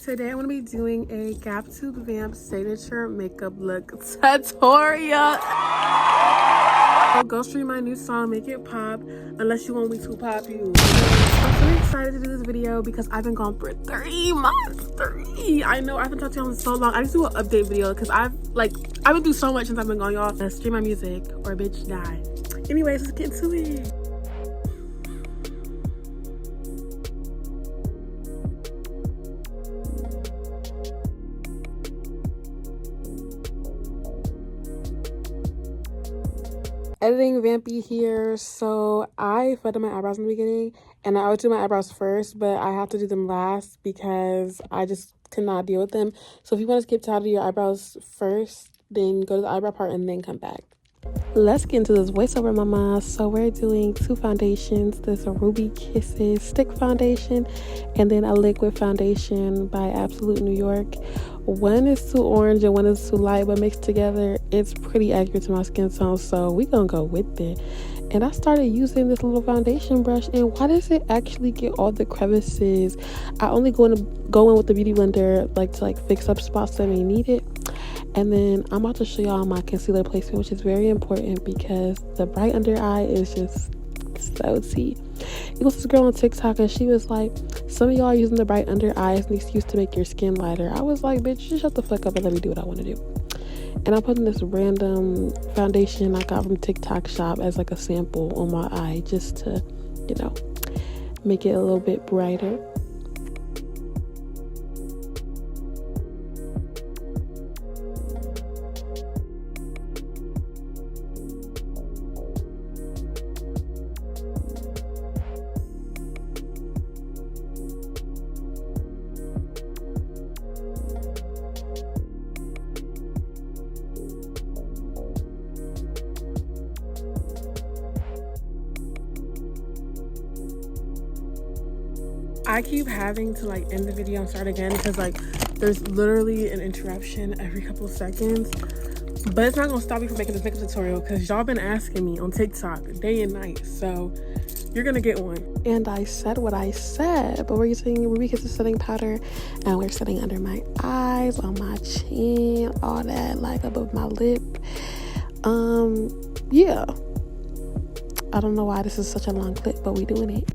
Today I'm going to be doing a Gap Tooth Vamp signature makeup look tutorial. So go stream my new song, Make It Pop, unless you want me to pop you. I'm really excited to do this video because I've been gone for 3 months. 3. I know I haven't talked to y'all in so long. I just do an update video because I've been through so much since I've been gone, y'all. Let's stream my music or bitch die. Anyways, let's get to it. Editing Vampy here. So I filled in my eyebrows in the beginning, and I always do my eyebrows first, but I have to do them last because I just cannot deal with them. So if you want to skip to how to do your eyebrows first, then go to the eyebrow part and then come back. Let's get into this voiceover, mama. So we're doing 2 foundations. There's a Ruby Kisses stick foundation and then a liquid foundation by Absolute New York. One is too orange and one is too light, but mixed together it's pretty accurate to my skin tone, so we gonna go with it. And I started using this little foundation brush, and why does it actually get all the crevices? I only go in with the beauty blender to fix up spots that may need it. And then I'm about to show y'all my concealer placement, which is very important because the bright under eye is just so tea. It was this girl on TikTok and she was like, some of y'all are using the bright under eye as an excuse to make your skin lighter. I was like, bitch, just shut the fuck up and let me do what I want to do. And I put in this random foundation I got from TikTok shop as like a sample on my eye just to, make it a little bit brighter. I keep having to end the video and start again because there's literally an interruption every couple of seconds, but it's not gonna stop me from making this makeup tutorial because y'all been asking me on TikTok day and night, so you're gonna get one. And I said what I said, but we're using Ruby Kisses setting powder and we're setting under my eyes, on my chin, all that, above my lip. Yeah, I don't know why this is such a long clip, but we doing it.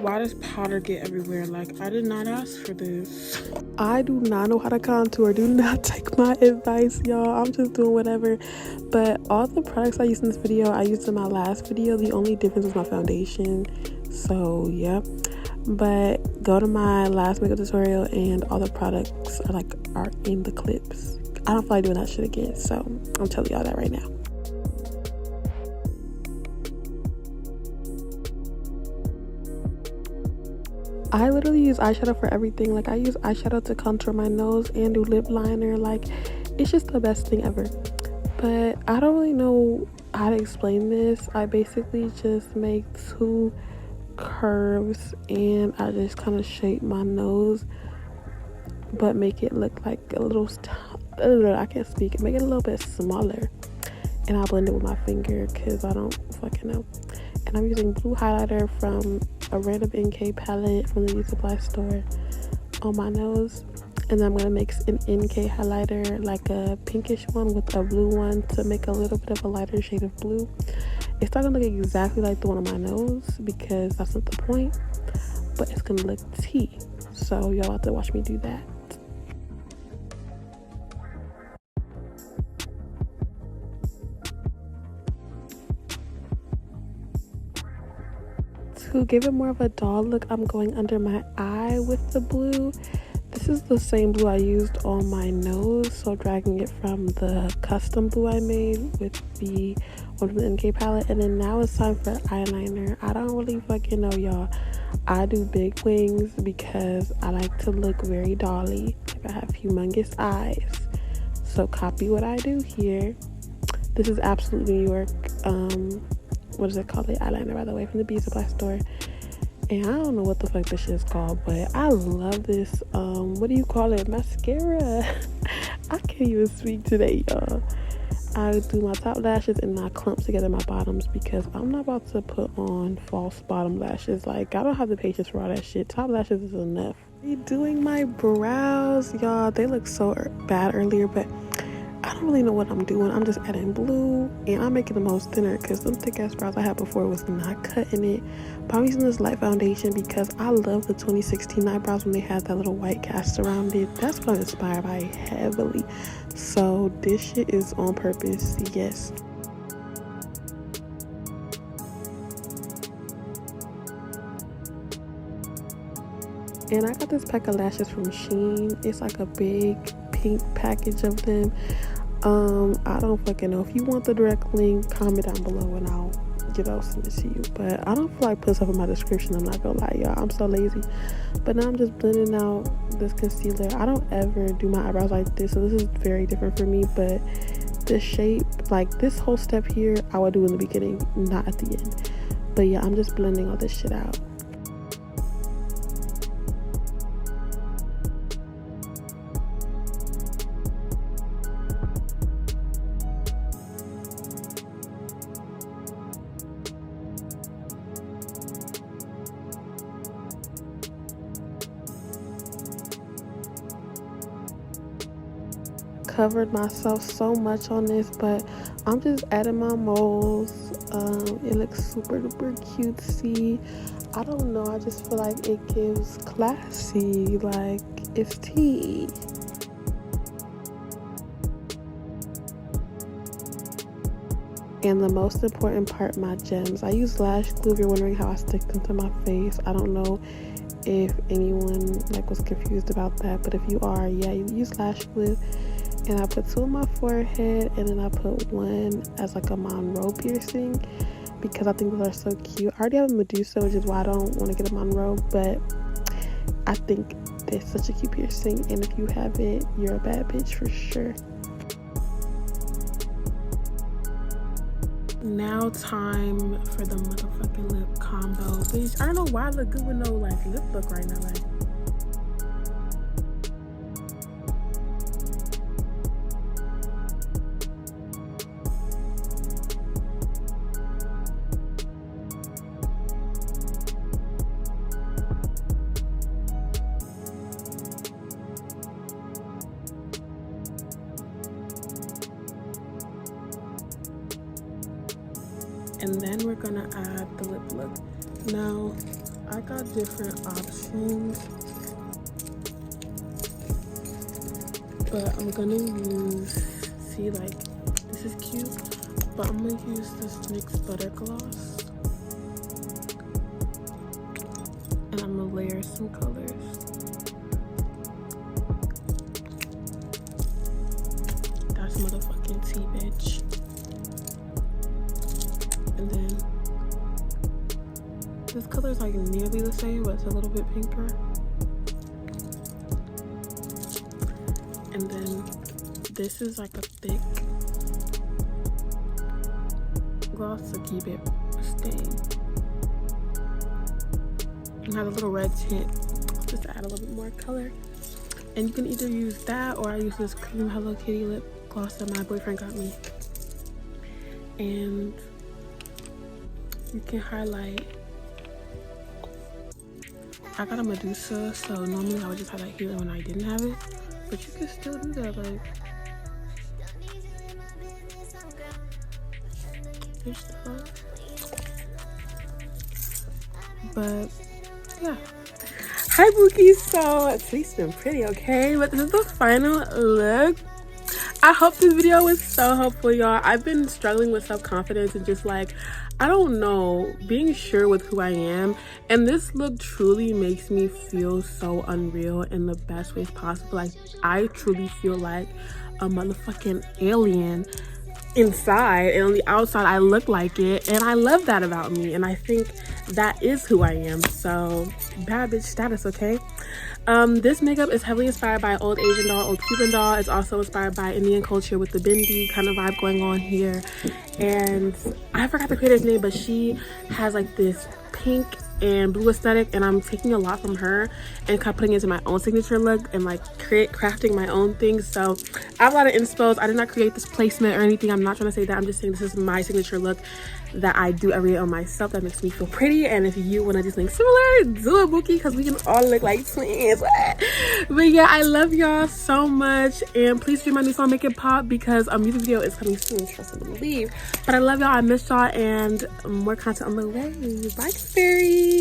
Why does powder get everywhere? I did not ask for this. I do not know how to contour. Do not take my advice, y'all. I'm just doing whatever. But all the products I used in this video, I used in my last video. The only difference was my foundation. So, yeah. But go to my last makeup tutorial and all the products are in the clips. I don't feel like doing that shit again. So, I'm telling y'all that right now. I literally use eyeshadow for everything. I use eyeshadow to contour my nose and do lip liner. It's just the best thing ever. But I don't really know how to explain this. I basically just make 2 curves and I just kind of shape my nose, but make it look like a little, I can't speak, make it a little bit smaller. And I'll blend it with my finger because I don't fucking know. And I'm using blue highlighter from a random NK palette from the beauty supply store on my nose. And then I'm going to mix an NK highlighter, a pinkish one with a blue one to make a little bit of a lighter shade of blue. It's not going to look exactly like the one on my nose because that's not the point, but it's going to look tea. So y'all have to watch me do that. To give it more of a doll look, I'm going under my eye with the blue. This is the same blue I used on my nose, so dragging it from the custom blue I made with the one from the NK palette. And then now it's time for eyeliner. I don't really fucking know, y'all. I do big wings because I like to look very dolly. I have humongous eyes, so copy what I do here. This is Absolute New York. What is it called? The eyeliner, by the way, from the beauty supply store. And I don't know what the fuck this shit is called, but I love this what do you call it, mascara. I can't even speak today, y'all. I do my top lashes and I clump together my bottoms because I'm not about to put on false bottom lashes. Like, I don't have the patience for all that shit. Top lashes is enough. Redoing my brows, y'all. They look so bad earlier, but I don't really know what I'm doing. I'm just adding blue and I'm making the most thinner because them thick ass brows I had before was not cutting it. But I'm using this light foundation because I love the 2016 eyebrows when they had that little white cast around it. That's what I'm inspired by heavily. So this shit is on purpose, yes. And I got this pack of lashes from Shein. It's like a big pink package of them. I don't fucking know. If you want the direct link, comment down below and I'll send it to you. But I don't feel like putting stuff in my description. I'm not gonna lie, y'all. I'm so lazy. But now I'm just blending out this concealer. I don't ever do my eyebrows like this, so this is very different for me. But the shape, like this whole step here, I would do in the beginning, not at the end. But yeah, I'm just blending all this shit out. Covered myself so much on this, but I'm just adding my moles. It looks super duper cutesy. I don't know, I just feel like it gives classy, like it's tea. And the most important part, my gems. I use lash glue if you're wondering how I stick them to my face. I don't know if anyone was confused about that, but if you are, yeah, you use lash glue. And I put 2 on my forehead, and then I put 1 as like a Monroe piercing because I think those are so cute. I already have a Medusa, which is why I don't want to get a Monroe, but I think it's such a cute piercing, and if you have it, you're a bad bitch for sure. Now time for the motherfucking lip combo, bitch. I don't know why I look good with no like lip look right now, like. And then we're gonna add the lip look. Now, I got different options, but I'm gonna use, see, like, this is cute, but I'm gonna use this NYX Butter Gloss. And I'm gonna layer some colors. That's motherfucking tea, bitch. And then this color is like nearly the same, but it's a little bit pinker. And then this is like a thick gloss to keep it staying. And have a little red tint just to add a little bit more color. And you can either use that, or I use this cream Hello Kitty lip gloss that my boyfriend got me. And you can highlight. I got a Medusa, so normally I would just highlight here when I didn't have it, but you can still do that, like. Here's the front. But yeah. Hi Bookies, so today's been pretty, okay? But this is the final look. I hope this video was so helpful, y'all. I've been struggling with self-confidence and just like, I don't know, being sure with who I am. And this look truly makes me feel so unreal in the best ways possible. Like, I truly feel like a motherfucking alien inside, and on the outside I look like it, and I love that about me, and I think that is who I am. So bad bitch status, okay? This makeup is heavily inspired by old Asian doll, old Cuban doll. It's also inspired by Indian culture with the bindi kind of vibe going on here. And I forgot the creator's name, but she has like this pink and blue aesthetic, and I'm taking a lot from her and kind of putting it into my own signature look and like crafting my own things. So I have a lot of inspos. I did not create this placement or anything. I'm not trying to say that. I'm just saying this is my signature look that I do every day on myself that makes me feel pretty. And if you want to do something similar, do it, bookie, because we can all look like twins. But yeah, I love y'all so much, and please stream my new song Make It Pop, because a music video is coming soon, trust and believe. But I love y'all, I miss y'all, and more content on the way. Bye, fairies.